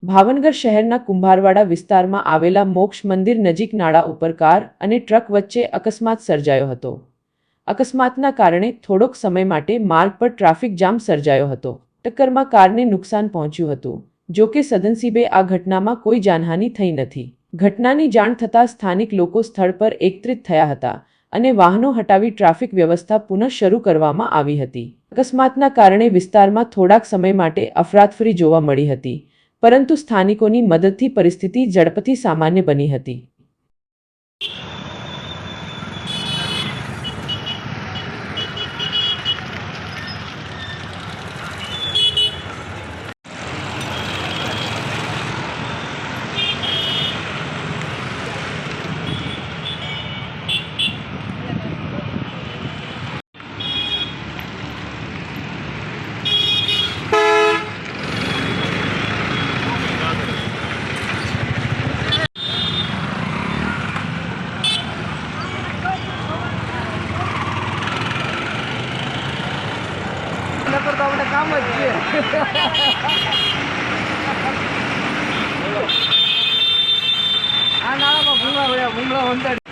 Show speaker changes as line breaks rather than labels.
ભાવનગર શહેરના કુંભારવાડા વિસ્તારમાં આવેલા મોક્ષ મંદિર નજીક નાળા ઉપર કાર અને ટ્રક વચ્ચે અકસ્માત સર્જાયો હતો। અકસ્માતના કારણે થોડોક સમય માટે માર્ગ પર ટ્રાફિક જામ સર્જાયો હતો। ટક્કરમાં કારને નુકસાન પહોંચ્યું હતું। જો કે સદનસીબે આ ઘટનામાં કોઈ જાનહાનિ થઈ નથી। ઘટનાની જાણ થતાં સ્થાનિક લોકો સ્થળ પર એકત્રિત થયા હતા અને વાહનો હટાવી ટ્રાફિક વ્યવસ્થા પુનઃ શરૂ કરવામાં આવી હતી। અકસ્માતના કારણે વિસ્તારમાં થોડાક સમય માટે અફરાતફરી જોવા મળી હતી, પરંતુ સ્થાનિકોની મદદથી પરિસ્થિતિ ઝડપથી સામાન્ય બની હતી।
તો આપણે કામ જ છે। આ નાળામાં ભૂંગળા વંચાડી